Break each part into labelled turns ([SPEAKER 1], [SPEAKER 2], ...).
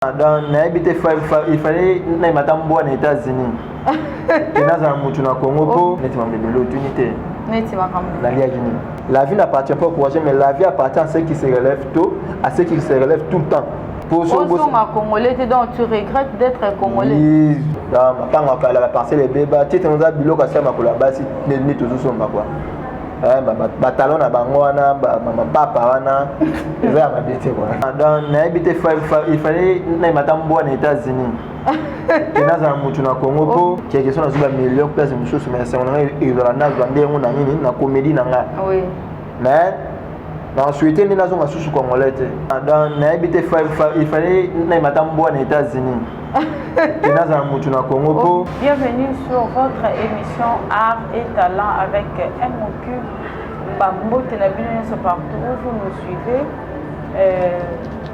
[SPEAKER 1] Dans il fallait aux États-Unis. Tu n'as Congo la vie n'appartient pas au projet, mais la vie appartient à ceux qui se relèvent tôt, à ceux qui se relèvent tout le temps.
[SPEAKER 2] Pour Congolais, donc tu regrettes d'être Congolais.
[SPEAKER 1] Oui, la parcelle les bébés, tu nous as bilo kasi makula basi ni toujours somba quoi. Batalon na bango wana papa wana eza mabete quoi. Donc il fallait aux États-Unis. Tu n'as Congo qui est question de millions de places mais c'est on comédie
[SPEAKER 2] oui.
[SPEAKER 1] Mais ensuite les nations sous congolais dans il fallait aux États-Unis. Tu n'as Congo.
[SPEAKER 2] Bienvenue sur votre émission Art et Talent avec MOQ partout où vous nous suivez.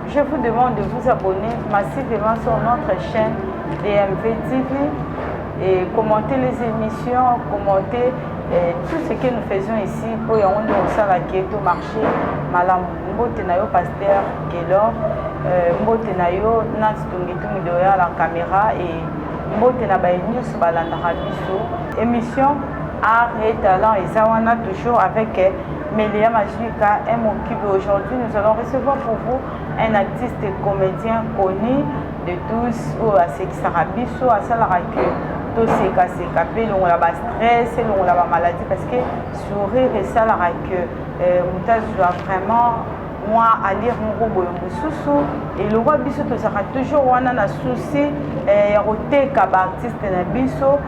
[SPEAKER 2] Je vous demande de vous abonner massivement sur notre chaîne DMV TV et commenter les émissions, commenter tout ce que nous faisons ici pour y avoir au marché. Madame Mbotenayo Pasteur Gelor, Mbotenayo Nanstungitungidoya la caméra et Mbotenabaye News Balandarabiso. Émission Art et Talent et Zawana toujours avec Mélia Majika MOQ. Aujourd'hui, nous allons recevoir pour vous un artiste et comédien connu de tous, ou à Sarabiso, à Salaraque, tout c'est cassé, capé, l'on a stress, l'on a maladie, parce que sourire et Salaraque, Moutaz doit vraiment, moi, à lire mon robot, et le roi Bisso, tout sera toujours, on a un souci, roté, kaba artiste, Bisso.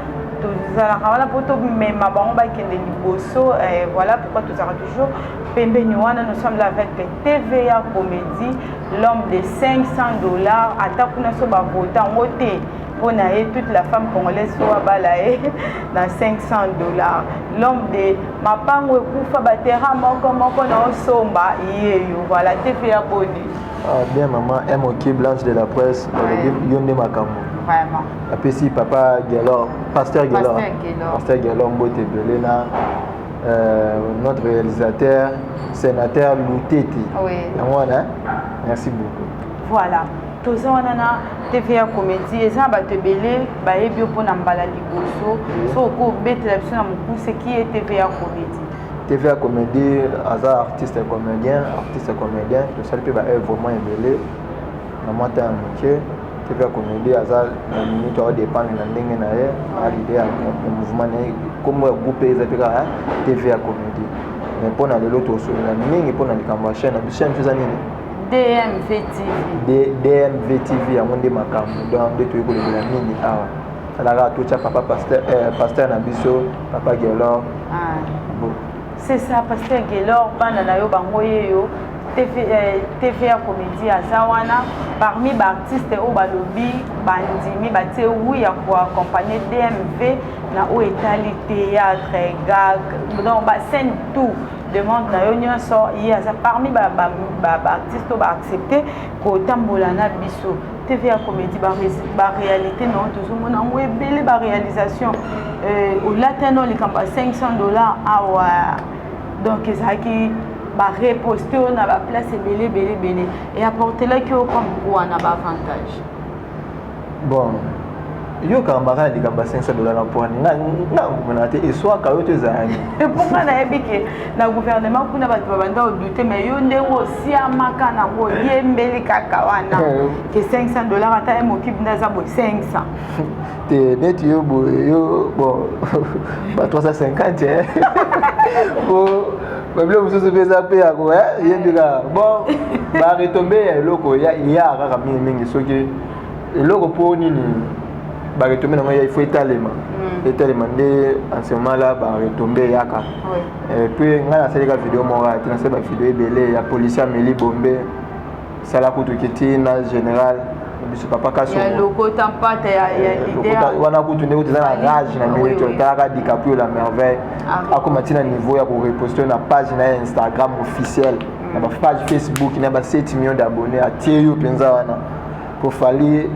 [SPEAKER 2] Voilà pourquoi tout ça toujours nous sommes là avec TVA Comédie, l'homme de $500 pour toute la femme congolaise soit balaye dans $500. L'homme de Mapango Koufa Batera Moko na Somba voilà TVA Boni.
[SPEAKER 1] Bien maman, MOQ Blanche de la presse, Yonde Makambo.
[SPEAKER 2] Vraiment.
[SPEAKER 1] Après si papa Gelor, Pasteur Gelor Mbote Belena, notre réalisateur, sénateur Louteti.
[SPEAKER 2] Oui.
[SPEAKER 1] Merci beaucoup.
[SPEAKER 2] Voilà. Tout ça, on a TVA Comédie. Et ça, tu belé, bio pour n'ambala liboso. So ko télévision na muku, c'est qui est TVA Comédie.
[SPEAKER 1] TVA Comédie, artiste et comédien, tout ça peut être vraiment belé. Maman t'as un métier. TVA Comédie, tu as dépendre de l'ending à l'idée du mouvement comme groupe TVA Comédie. Mais pour l'autre, pour la chaîne,
[SPEAKER 2] DMV TV.
[SPEAKER 1] DMV TV, à mon démacamu, dans deux trucs de la mini. Alors, tout ça, papa Pasteur Nabiso, papa Gelor.
[SPEAKER 2] C'est ça, Pasteur Gelor, Bananayo, Bangoyeyo. TVA Comédie à Zawana, parmi les artistes au Balobi, Bandimi, oui, à quoi accompagner DMV, na où est le théâtre, gag, donc scène tout. Demande na union sort hier parmi les artistes qui accepté que Tambolana Bisso TVA Comédie ba réalité non toujours mon envoyé belle ba réalisation au latin les camp $500 donc ça qui ba reposter on a ba place belé et apporter là que comme quoi on a ba avantage.
[SPEAKER 1] Bon yo camarade les camp $500 pour na et soit ka yo te zani
[SPEAKER 2] pourquoi na ebike na gouvernement kuna ba banda au douter mais yo ndengo si amaka na ngo yembeli kaka wana que $500 ata m'occupe ndaza bo 500
[SPEAKER 1] te net yo bon ba 350 bon problème vous se fait zapper à quoi yendika bon ba retomber loko ya kaka mingi soki loko po nini ba retomber na il faut étaler en ce moment là ba retomber yaka et puis ngana sala vidéo mora tu na sala vidéo belé ya policier Meli Bombe sala kutu kitina général biso papa kaso
[SPEAKER 2] ya loko tampata ya leader
[SPEAKER 1] wana kutu ndeko teza na rage na minute otaka DiCaprio la merveille akoma tina niveau ya ko reposter na page na Instagram officielle na ba page Facebook na ba 7 millions d'abonnés a tieyo penza wana pour fallait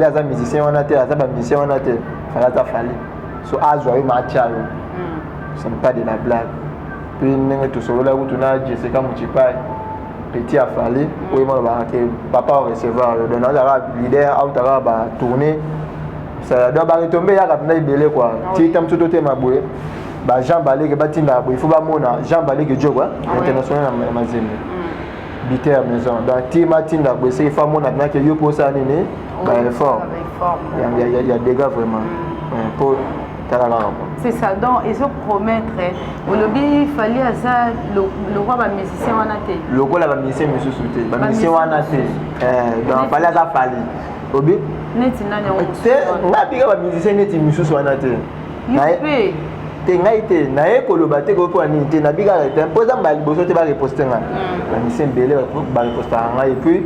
[SPEAKER 1] aza musicien wana te aza ba musicien wana te fallait so azwa matcha ce n'est pas de la blague puis ndenge to solo la kutu na Jessica Muchipai petit a fallu oui moi que papa recevoir donc on a leader out à ba tourner ça doit ba retomber ya ka na ibele quoi ti tam tout te maboué ba Jean Balé que batinda il faut ba mona Jean Balé que jogo international na mazembe bité à maison donc ti matinda bo c'est fa mona na que yo pour ça nini ba effort il y a des gars vraiment pour
[SPEAKER 2] c'est ça donc ils ont promettre au lobby il fallait à ça le roi va musicien en athée
[SPEAKER 1] le roi la musicien monsieur souté ba musicien en athée donc fallait ça fallait obi
[SPEAKER 2] neti nani on
[SPEAKER 1] c'est nga biga ba musicien neti monsieur en athée
[SPEAKER 2] yipé
[SPEAKER 1] te ngai te na ekoloba te ko ani te na biga te posa ba liboso te ba reposter nga ba musicien belé ba reposter nga et puis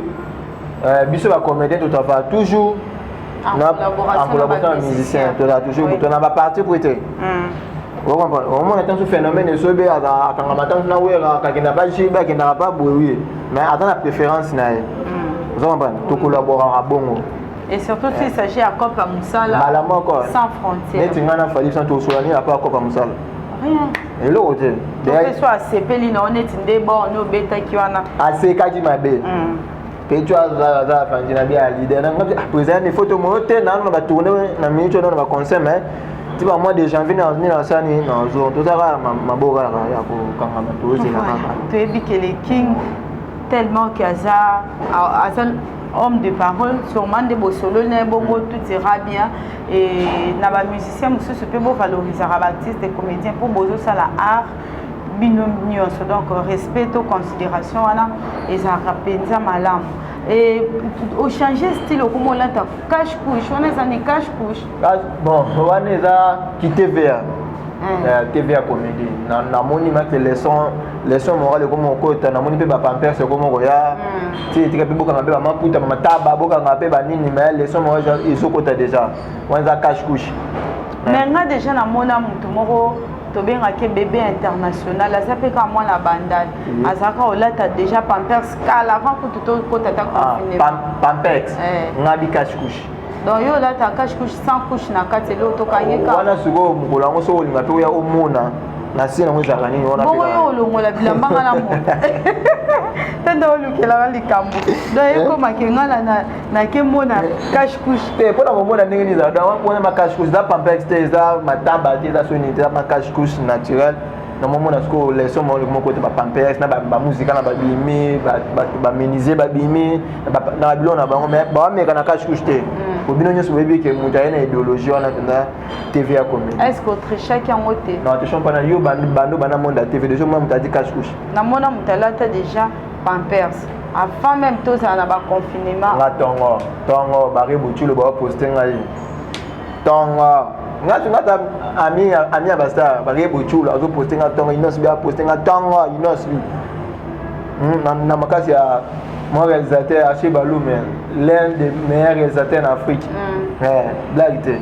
[SPEAKER 1] biso ba comédien tout à fait toujours en collaboration avec musicien, tu as toujours tu n'as pas parti pour être. Vous comprenez? Au moins attends ce phénomène de sobe à quand matin na wera quand il n'a pas chiba qui n'a pas boué mais attends la préférence na. Vous comprenez? Tu collabores à bongo.
[SPEAKER 2] Et surtout s'il s'agit à Copa Moussala sans frontières.
[SPEAKER 1] Mais tu n'as pas fallu sans tout soigner à pas Copa Moussala.
[SPEAKER 2] Rien.
[SPEAKER 1] Et l'autre.
[SPEAKER 2] Que soit CPL on est une débat on beta qui wana.
[SPEAKER 1] Assez kaji mabe. Tu as fait bien leader présenter des photos monter dans va tourner na minute dans va concert mais tu vois moi des janvier dans venir ça ni dans zone tout ça ma boga ya ko kanga to c'est là
[SPEAKER 2] tu es dit que les king tellement qu'aza homme de parole sûrement des beaux solos né bongo tout ira bien et na ba musicien monsieur se peut beau valoriser artiste et comédien pour bozo ça la art binomios donc respect aux considérations et ça rapenza malam et au changer style comment là ta cache couche on est en cache couche
[SPEAKER 1] bon on est à qui TVA TVA comédie na moni ma que leçon morale comme on côté na moni pe ba pampers comme on ya tu tu pe boka mabe ma puta ma taba boka mabe ba nini mais leçon morale ils sont côté déjà on est à cache couche
[SPEAKER 2] mais nga déjà na mona mutu moko tobenga ke bébé international ça fait comme moi la bandade azaka olata déjà pampers kala avant que tout ko tata confiné
[SPEAKER 1] pampers ngabi cache couche
[SPEAKER 2] donc yo là ta cache couche sans couche na kati lo to kanyeka
[SPEAKER 1] wana suko mukolo ngo so olinga pe ya omona na sina ngo zaka nini wana pe
[SPEAKER 2] bo yo longola bilamba na mona tanda olukela likambo donc eko makenga na ke mona cache couche
[SPEAKER 1] te pona mona ndenge ni za da wana ma cache couche za pampers te za matamba te za soni te ma cache couche naturel na moment na sko leçon mo côté ba pampers na ba musique na ba bimi ba meniser ba bimi na bilo na bango mais ba meka na cache couche te ko bino nyoso bebi ke muta na idéologie wana tanda TV ya comédie
[SPEAKER 2] est-ce que chacun ngote
[SPEAKER 1] non te champ na yo bando bana monde TV déjà moi muta di cache couche
[SPEAKER 2] na mona mutalata déjà pampers avant même tout ça na ba confinement
[SPEAKER 1] la tongo ba rebutulo ba poster ngai tongo ngata ami abasta ba rebutulo azo poster ngai tongo inos bia poster ngai tongo inos na makasi ya mon réalisateur Haché Baloum l'un des meilleurs réalisateurs en Afrique blague.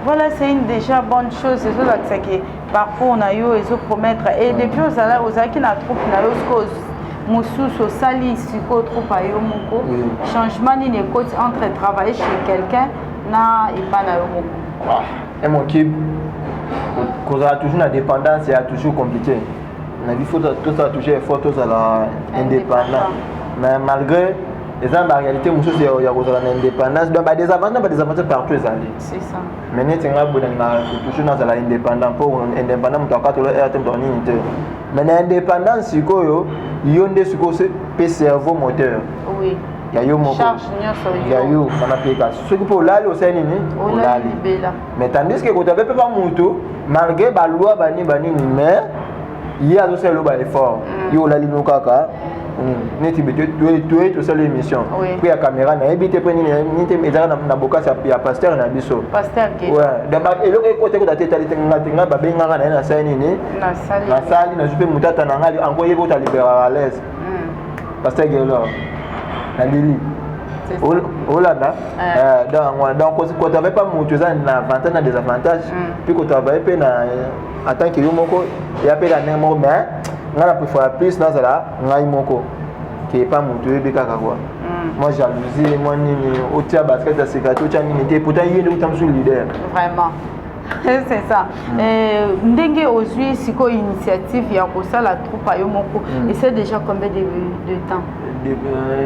[SPEAKER 2] Voilà, c'est une déjà bonne chose, c'est ça que parfois on a eu et se promettre et depuis aux qui na troupe na yo mususu sali siko troupe ayo moko changement ni ne coach entre travailler chez quelqu'un na et pas na yo moko
[SPEAKER 1] et mon équipe cause a toujours la dépendance c'est toujours compliqué na vie faut tout ça toujours effort tout ça la indépendant mais malgré les gens en réalité mususu il y a l'indépendance donc des avantages partout les alliés
[SPEAKER 2] c'est ça
[SPEAKER 1] mais n'est pas bon toujours dans la indépendance pour indépendant tu as quatre unité mais l'indépendance c'est quoi yo nde siko pe cerveau moteur
[SPEAKER 2] oui
[SPEAKER 1] ya yo moko
[SPEAKER 2] charge nyoso
[SPEAKER 1] ya yo on appelle ça ce qui pour lali au seni ni
[SPEAKER 2] lali
[SPEAKER 1] mais tandis que quand tu peux pas mutu malgré ba loi bani mais il y a aussi le ba effort yo lali no kaka neti beto tout ça l'émission puis la caméra na ebité pe ni te mezara na boka sa ya pasteur na biso
[SPEAKER 2] pasteur ke
[SPEAKER 1] ouais d'abord et le côté ko tata tali nga ba benga na sani ni na sali na jupe mutata na ngali encore yebo ta libéral à l'aise pasteur gelo na lili olanda donc quand tu n'avais pas mutu ça na avantage na désavantage puis quand tu avais pe na attends que yo moko ya pe la nemo mais ngana préfère plus dans ça ngai moko qui est pas mutu ebe kaka quoi moi jalousie moi nini otia basket à sécurité otia nini te pourtant il est tout sur leader
[SPEAKER 2] vraiment C'est ça. Ndenge aujourd'hui, c'est quoi initiative il y a pour ça la troupe à Yomoko et c'est déjà combien de temps?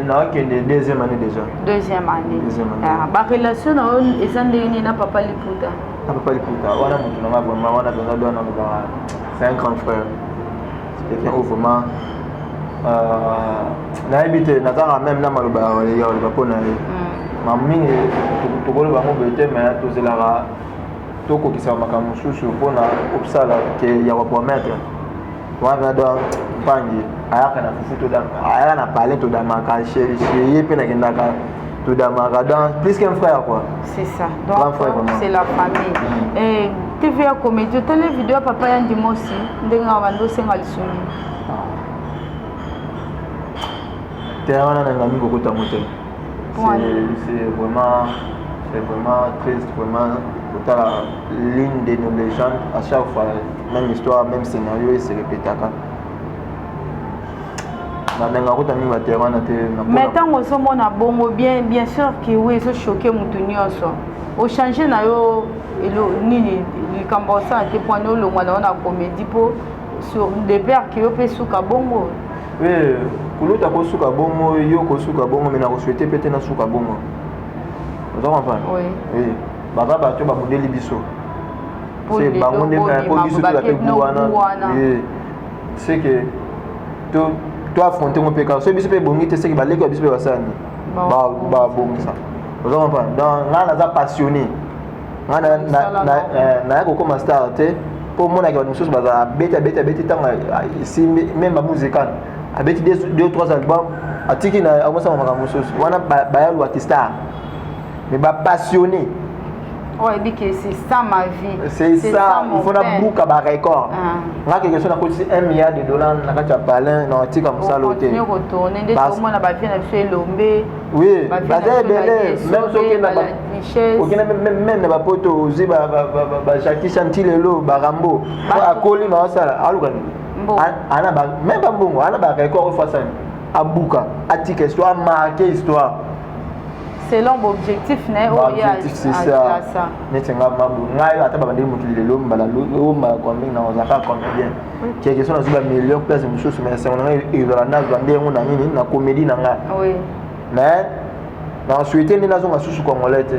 [SPEAKER 1] Non, deuxième année déjà.
[SPEAKER 2] Deuxième année. La relation est ça papa Liputa.
[SPEAKER 1] Papa Liputa, on a vraiment c'est un grand frère. C'est quelqu'un où vraiment na habité na tara même na maloba ya le pona ma mingi to ko ba mo bete mais to zelara to ko kisa makamu susu pona opsala ke ya ko promettre wa na do pangi ayaka na fufu to da ayaka na parler to da maka chéri pe na kenda ka to da maka dans plus qu'un frère quoi.
[SPEAKER 2] C'est ça. Donc c'est la famille. Et TV a comédie télé vidéo papa yandi mosi ndenga bando senga lisuni. C'est vraiment triste, vraiment l'une de nos légendes. À chaque fois, même histoire, même scénario, il se répète. Mais tant que nous sommes bon, bien sûr que oui, c'est choqué au changer le Cambodgien a été poigné au long de la comédie sur des pères qui ont fait sous Kabongo. Oui. Kuluta ko suka bongo yo ko suka bongo mais na ko souhaiter peut-être na suka bongo. Vous comprenez? Oui. Oui. Baba ba to ba modeli biso. C'est ba monde pour biso to la pe buwana. Oui. C'est que to affronter mon péché. Ce biso pe bongi te c'est que ba leko biso pe basani. Ba bongo ça. Vous comprenez? Donc là on a passionné. Na ko comme star te pour mon agent nous ba beta tant ici même ba musique. Avec 2-3 albums, à Tiki na amosa makamusos, wana bayal wa star. Mais ba passionné. Ouais, que c'est ça ma vie. C'est ça, il faut na bouka ba record. Nga quelque chose na côté $1 milliard na kacha palin na tika musalo te. Continuer retourner des moments na ba vie na fait lombe. Oui, ba belé, même soki na ba richesse. Okina même na ba poto ozi ba Jackie Chantilelo, ba Rambo. Ba akoli na sala, alukani. Ana ba même pas bongo ana ba record face à bouka attique histoire marqué histoire selon l'objectif né objectif c'est ça netenga mabu ngai ata ba ndiri mutuli lelo mbala lo ma combien na ozaka combien quelque chose na million place mususu mais c'est on a eu la nage ndenge na nini na comédie na nga oui mais na souhaiter ni nazo ngasusu congolais te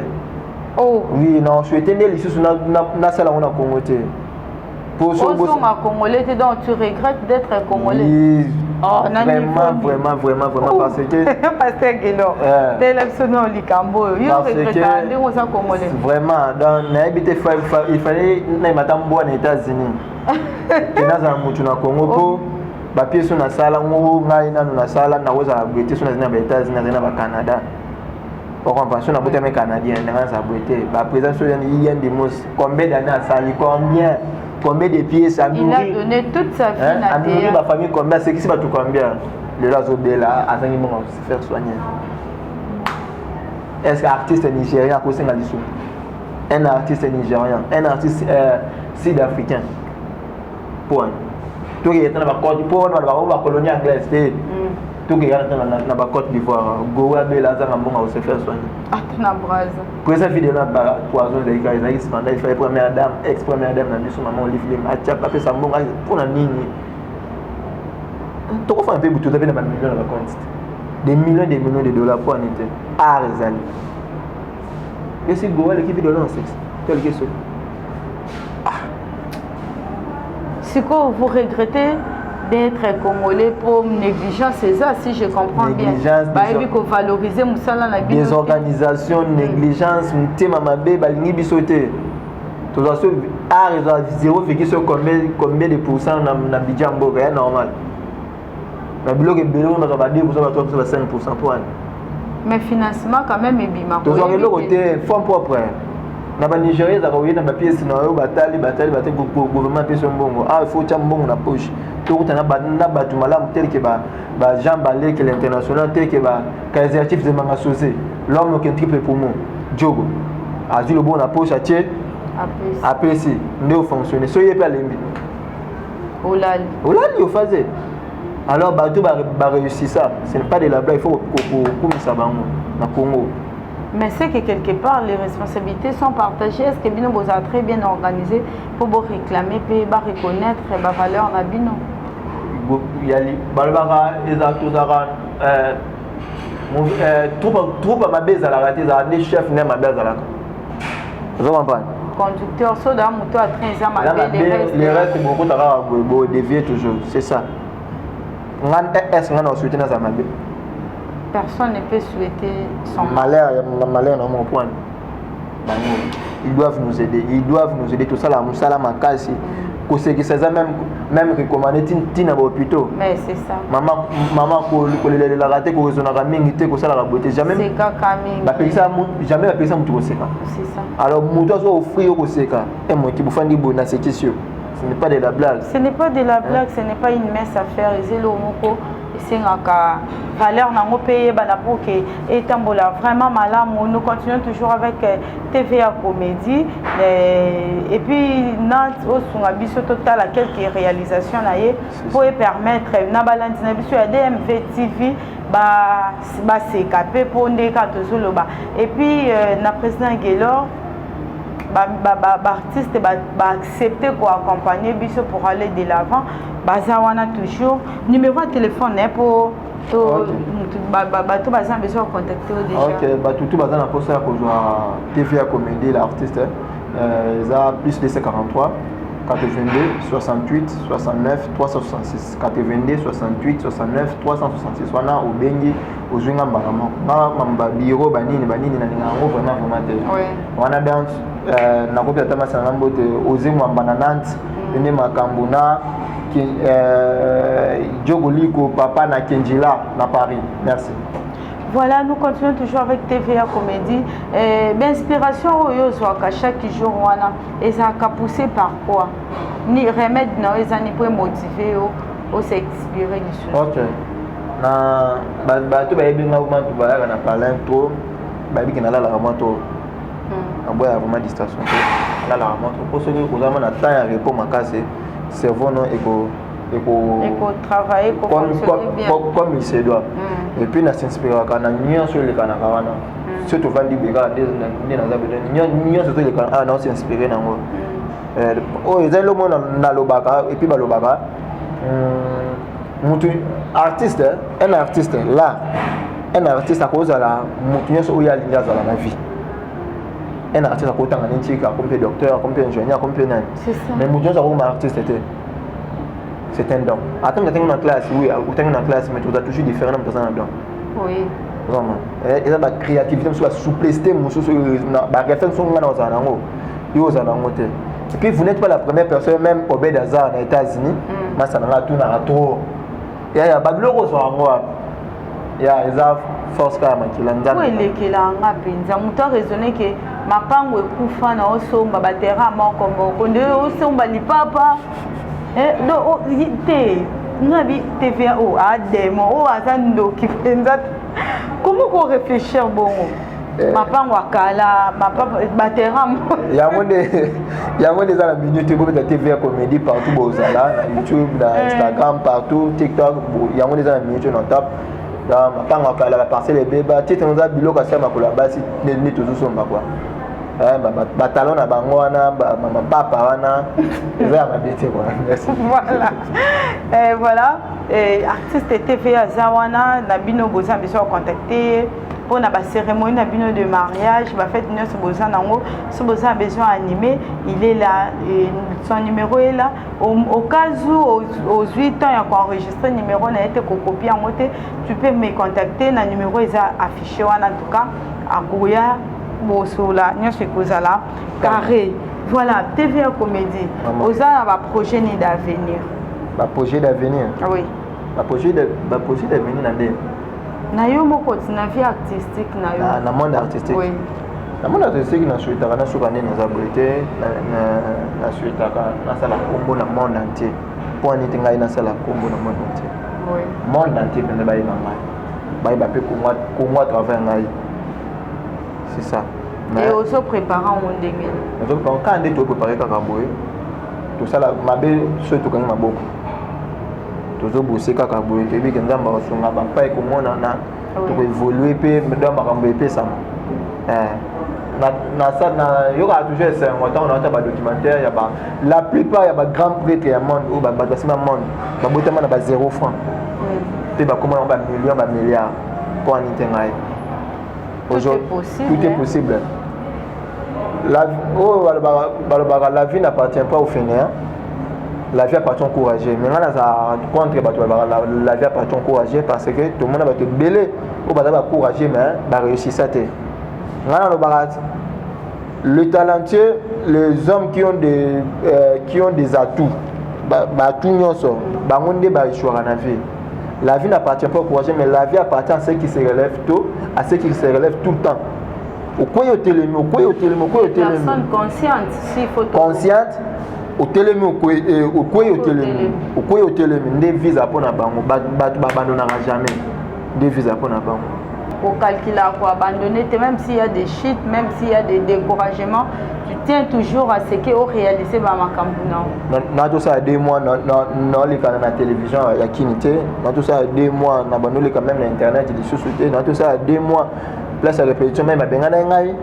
[SPEAKER 2] oh oui na souhaiter ni lisusu na sala on a Congo te. Pour Congolais, donc tu regrettes d'être Congolais? Oui, oh, vraiment, parce que... Parce que l'élection au Likambo, il regrettait d'être Congolais. Vraiment, il fallait que les États-Unis. Et dans le Congo, les pièces sont dans la salle, dans la salle, dans les États-Unis, dans le Canada. Pour comprendre, on a beaucoup de Canadiens dans sa beauté. La présence de Yann Demos, combien d'années à Sali, combien de pièces à nourrir. Il a donné toute sa vie à nourrir ma famille combien, c'est qui c'est pas tout combien. Le Razobé là, à 5 mois, se faire soigner. Est-ce qu'un artiste nigérien a causé un artiste nigérien, un artiste sud-africain. Point. Tout qui est dans la colonie anglaise. Tout qui est dans la Côte d'Ivoire, Goa, Belaza, on se faire soigner. Ah, tu n'as pas raison. Pour cette vidéo, poison de il fallait première dame, ex-première dame, dans le moment où il a tapé sa mort pour la ligne. Tu as fait un peu de millions de compte. Des millions de dollars pour en être. Ah, les amis. Et si Goa, l'équipe de l'an, c'est quelle question? C'est quoi vous regrettez d'être congolais pour négligence, c'est ça si je comprends négligence, bien. Il faut valoriser des organisations, négligence, balingi bisoté. Tout ça, 0,1 combien de pourcents dans Bidjambo, c'est normal. Mais le bloc est belé, on a 5% pour un. Mais financement quand même est bien. Tout ça, c'est fonds propres. Na ba Nigeria za kawina ba pièce na yo batali gouvernement pièce mbongo ah il faut cha mbongo na poche to kutana ba tu malamu tel que ba Jean Balé que l'international tel que ba Kaiser Chiefs de manga sosé l'homme qui triple pour moi Diogo a dit le bon na poche atie APC ndeo fonctionner so yé pas lembi olali au faisait alors ba tout ba réussir ça ce n'est pas de la blague il faut pour ça bango na Congo Mais c'est que quelque part, les responsabilités sont partagées. Est-ce que Bino vous a très bien organisé pour vous réclamer, pour reconnaître la valeur de Bino?
[SPEAKER 1] Il y a troupe à ma baise à la raté, les chefs n'aiment ma baise à la. Vous comprenez?
[SPEAKER 2] Conducteur, soit dans moto à train, ça m'a
[SPEAKER 1] les restes, beaucoup de dévier toujours, c'est ça. Est-ce qu'on a souhaité dans sa mabe?
[SPEAKER 2] Personne ne peut souhaiter son
[SPEAKER 1] malheur dans mon point. Ils doivent nous aider, tout ça là, Moussala Makasi. Que c'est ça même recommandé Tina Bopito.
[SPEAKER 2] Mais c'est ça.
[SPEAKER 1] Maman, pour les rater, pour raisonner à minute, pour ça la beauté. Jamais.
[SPEAKER 2] C'est
[SPEAKER 1] jamais la personne ne c'est
[SPEAKER 2] ça.
[SPEAKER 1] Alors, nous devons offrir au Seka. Et moi qui vous fais des bonnes à cette question. Ce n'est pas de la blague.
[SPEAKER 2] Ce n'est pas de la blague, ce n'est pas une messe à faire. C'est le mot c'est une valeur dans mon pays. Et vraiment malade. Nous continuons toujours avec TVA Comédie. Et puis, nous avons total à quelques réalisations pour permettre à DMV TV CKP pour les et puis, le président Guélor. Artiste accepter pour accompagner biso pour aller de l'avant bazawana toujours numéro de téléphone pour bato bazan besoin contacter déjà.
[SPEAKER 1] OK tout bazan na posa ko joa TVA Comédie l'artiste ça plus de 43 82 68 69 366 82 68 69 366 wana obengi ozwinga mbalama mamba biro banini na ninga ngo vraiment wana donc na kopi ata masana mbote ozemwa bananante ene makambo na Djogoliko papa na Kenjila na Paris. Merci.
[SPEAKER 2] Voilà, nous continuons toujours avec TVA Comédie. D'inspiration à chaque jour, et ça a poussé par quoi? Ni remède, non, ils ont pas motivé ou s'inspirer du sujet.
[SPEAKER 1] Ok. Tout le monde a parlé trop. Il y a la moto. Il y a vraiment distraction. Il y a la moto. Pour ceux qui ont un temps à répondre à casser, cerveau non
[SPEAKER 2] travailler
[SPEAKER 1] comme il se doit. Et puis, on s'inspire quand on sur les canards. Surtout quand on s'inspire. Oh, ils ont le monde dans le bac et puis dans le bac. Artiste, un artiste là, un artiste à cause de la moutonnesse où il y a dans la vie. Un artiste à cause d'un antique, comme docteur, comme ingénieur, comme pénal. Mais moutonnesse à cause d'un artiste c'est un don. Attends, tu es dans la classe, oui, tu es dans la classe, mais tu as toujours différent dans un don.
[SPEAKER 2] Oui.
[SPEAKER 1] Vraiment. Et la créativité, la souplesse, et puis vous n'êtes pas la première personne, même au Bédazar aux États-Unis, mais ça n'a tout à trop. Il y a pas de l'euro sur moi. Il y a des forces qui l'ont
[SPEAKER 2] oui, les qui l'ont rapide. J'ai raisonné que ma femme est couffa dans le son, ma batterie comme on dit, au son, bali papa. Donc, TVA, à démon, à Zando qui fait ça. Comment on réfléchit bon? Ma femme wakala, ma papa batteram.
[SPEAKER 1] Il y a des à la minute pour la TVA Comédie partout, YouTube, Instagram, partout, TikTok. Il y a des à la minute on tape. Ma femme wakala la parcelle les bébés. Tu sais, on a bilo comme ça, ma collaboration, n'est toujours son quoi. Batalon à Bangwana, ma papa wana,
[SPEAKER 2] voilà. Voilà. Artiste TVA Zawana, Nabino Bozan besoin contacter pour la cérémonie Nabino de mariage, va faire une Bozan nango, ce Bozan a besoin animé, il est là, son numéro est là. Au cas où aux 8 ans il y a enregistré le numéro n'a été copié en moté, tu peux me contacter, le numéro est affiché en tout cas à Gouya. Bosola, Nyoshikozala, carré. Voilà, TVA Comédie. Vous avez un projet d'avenir.
[SPEAKER 1] Un projet d'avenir?
[SPEAKER 2] Oui.
[SPEAKER 1] Un projet d'avenir dans
[SPEAKER 2] le monde artistique.
[SPEAKER 1] Dans le monde artistique?
[SPEAKER 2] Oui.
[SPEAKER 1] Dans le monde artistique, dans le monde entier. Pour un été, dans le monde entier.
[SPEAKER 2] Oui.
[SPEAKER 1] Le monde entier, c'est ça.
[SPEAKER 2] Et aussi préparant mon dégât.
[SPEAKER 1] Donc quand on est préparé Kakaboué, tout ça là, ma belle surtout quand ma beaucoup. Toujours bosser Kakaboué, et puis quand on va pas comme on a, pour évoluer, puis dans ma rambe ça. Il y aura toujours c'est un documentaire, la plupart il y a des grands prêtres au monde où monde ba 0 francs. Puis comment on va millions, milliards pour en internet. Aujourd'hui, tout est possible. La vie n'appartient pas aux fainéants. La vie appartient aux courageux. Maintenant, contre la vie appartient aux courageux parce que tout le monde va te belé ou va courageux mais va réussir ça. Le talentueux, les hommes qui ont des atouts, la vie n'appartient pas au courageux, mais la vie appartient à ceux qui se relèvent tôt, à ceux qui se relèvent tout le temps.
[SPEAKER 2] Personne consciente, s'il faut
[SPEAKER 1] consciente, au télémi, au télémi, des visas pour n'abandonner jamais, des visas pour n'abandonner.
[SPEAKER 2] Au calcul pour abandonner, même s'il y a des chutes, même s'il y a des découragements, tu tiens toujours à ce qu'on réalise dans ma campagne.
[SPEAKER 1] Dans tout ça, 2 mois, dans la télévision, il y a Kinité. Dans tout ça, 2 mois, on abandonne quand même l'internet, il est sous-souté. Dans tout ça, 2 mois, place à répétition, même à Benganay.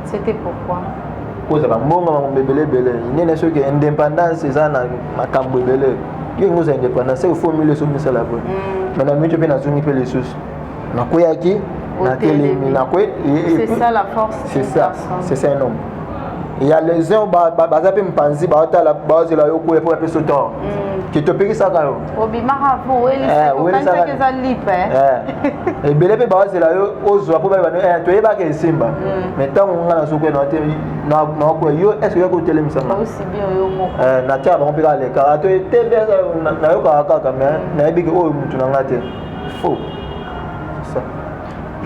[SPEAKER 2] C'était pourquoi?
[SPEAKER 1] Pour ça, il y a ce qui est indépendance, c'est ça, ma campagne. Il y a une indépendance, c'est au fond, il y a sur la voie. Maintenant, je vais dans les sous.
[SPEAKER 2] C'est ça la force.
[SPEAKER 1] C'est ça, c'est ça un homme. Il y a les gens qui te payent ça.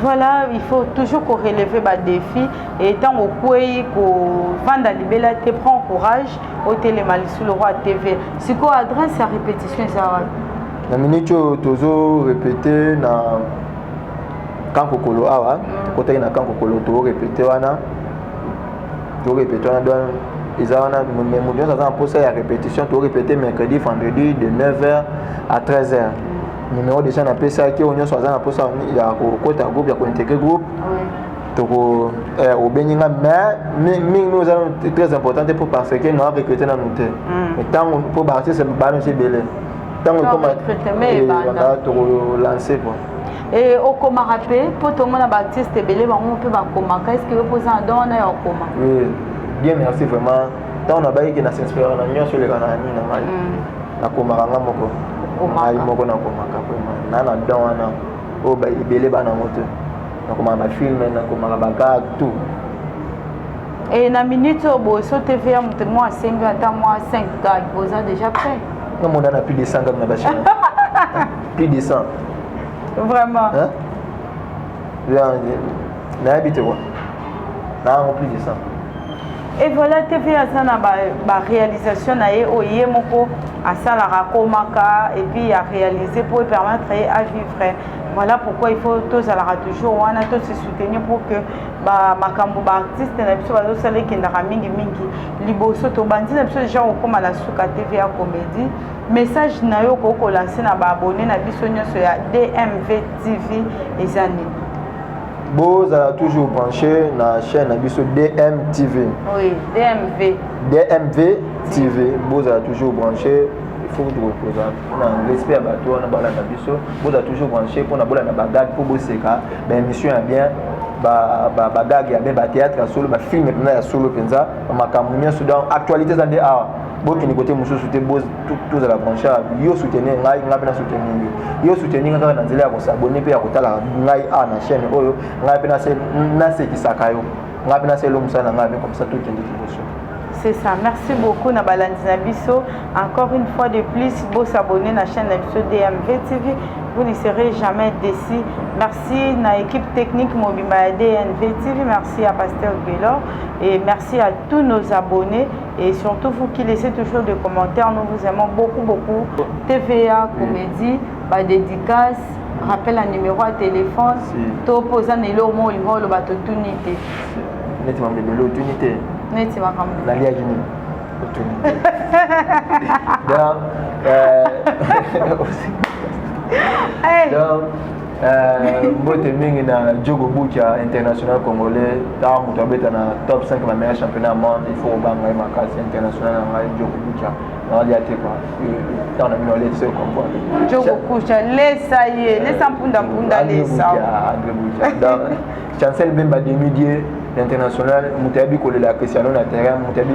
[SPEAKER 2] Voilà, il faut toujours relever les défis et tant au pays qu'on vend libéla te prend courage au télémal sur le roi TV. C'est quoi adresse à répétition ça?
[SPEAKER 1] La minute toujours répéter na Kankokolo awa, côté na Kankokolo to répéter wana. To répéter wana donc ils ont mais mon Dieu ça en poser à répétition to répéter mercredi vendredi de 9h à 13h. Numéro de chaîne appelé ça qui on y soit en poste il y a côté groupe il y a intégrer groupe donc au Beninga mais nous avons très important pour parce que nous avons recruté dans nos terres mais tant pour bâtir c'est pas nous c'est belé tant on commence lancer quoi
[SPEAKER 2] et au coma rappelé pour tout le monde baptiste belé on peut ba coma qu'est-ce que vous posez en don on est au coma
[SPEAKER 1] oui bien merci vraiment tant on a baillé qui n'a s'inspiré dans nous sur les canani na mal na coma ranga moko moko na komaka vraiment na don wana o ba ibele bana moto na komaka film na komaka baga tout
[SPEAKER 2] et na minute au bo so TV à moi 5 à moi 5 gars vous êtes déjà prêt
[SPEAKER 1] non mon a plus de 100 na bachine plus de 100
[SPEAKER 2] vraiment
[SPEAKER 1] hein na habite quoi na plus de 100.
[SPEAKER 2] Et voilà, TV a sa réalisation au Yemoko, à ça la rakomaka, et puis à réaliser pour permettre à vivre. Voilà pourquoi il faut tous toujours on a tous se soutenir pour que makambo artiste na biso bazo sala kendaka mingi liboso to bandi na biso déjà okoma la suka TV à comédie message na yo ko lancer na ba abonné na biso nyonso ya DMV TV ezani.
[SPEAKER 1] Vous allez toujours branché dans la chaîne DMTV.
[SPEAKER 2] Oui, DMV.
[SPEAKER 1] DMV TV. Vous allez toujours branché. Il faut vous reposer. On a respect à bateau, on a balade à biso. Vous allez toujours branché pour la bagage pour bosser car l'émission est bien. Bagage il y a bien théâtre solo, film maintenant solo penza. Ma campagne soudan actualité dans des arts. Bon qui côté monsieur soutenir tous à la branche yo soutenir ngai ngapena soutenir yo soutenir ngaka na nzela ya ko s'abonner pe ya kotala ngai na chaîne oyo ngai pena se na se kisaka yo ngai pena se lo musana ngai comme ça tout kende kiboso.
[SPEAKER 2] C'est ça. Merci beaucoup Nabalandi Nabiso. Encore une fois de plus, vous s'abonner à la chaîne DMV TV. Vous ne serez jamais déçus. Merci à l'équipe technique Mobima DMV TV. Merci à Pasteur Guélor. Et merci à tous nos abonnés. Et surtout vous qui laissez toujours des commentaires. Nous vous aimons beaucoup, beaucoup. TVA, comédie, dédicace. Rappel un numéro à téléphone. Tout posant et l'eau, il va le bateau d'unité.
[SPEAKER 1] Neti makambo nalia gini donc Mbote mingi na Diogo Bucha international congolais ta muto beta na top 5 ma meilleur championnat monde il faut banga ma classe international na Diogo Bucha na ali ate quoi ta na mino le se comprendre
[SPEAKER 2] Diogo Bucha lesa ye lesa mpunda lesa
[SPEAKER 1] André Bucha donc Chancel Bemba demi-dieu international mutabi ko la Cristiano na terrain mutabi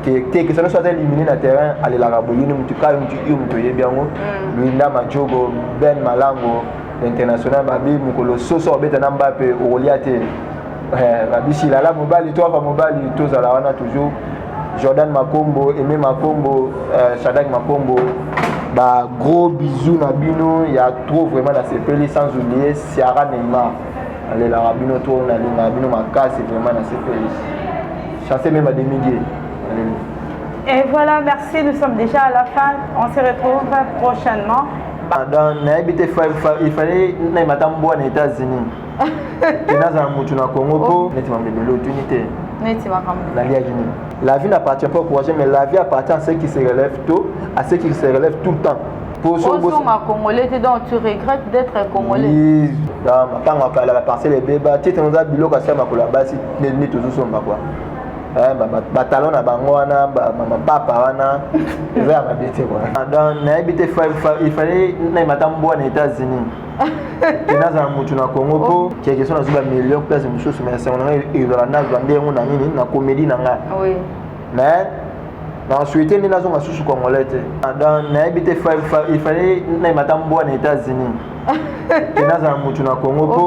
[SPEAKER 1] que Cristiano soit éliminé na terrain aller la raboyini mutuka mutu yebiango Luinda Majogo Ben Malango international babi mukolo soso obeta na Mbappé Oliate babi silala mobali to fa mobali to za la wana toujours Jordan Makombo Aimé Makombo Shadak Makombo ba gros bisous na bino ya trop vraiment na sepeli sans oublier Ciara Neymar allez la rabino to na linga bino makasi vraiment na sepeli chancer même à demi-dieu.
[SPEAKER 2] Et voilà, merci, nous sommes déjà à la fin, on se retrouve prochainement.
[SPEAKER 1] Dans il fallait n'importe aux États-Unis. Dans le Congo, la vie n'appartient pas au projet, mais la vie appartient à ceux qui se relèvent tôt, à ceux qui se relèvent tout le temps.
[SPEAKER 2] Pour ceux qui sont congolais, donc tu regrettes d'être congolais.
[SPEAKER 1] Oui, dans la parcelle des bébés, tu es dans un bilot qui a la base, tu es toujours sur ma voie. Batalon na bango wana papa wana eza ya mabete quoi donc il fallait n'importe aux États-Unis dans mutu na Congo po quelque chose na zuba million place mususu mais c'est on a na ndengo na nini na comédie na nga
[SPEAKER 2] oui
[SPEAKER 1] mais na souhaiter ni nazo masusu congolais donc il fallait n'importe aux États-Unis dans mutu na Congo po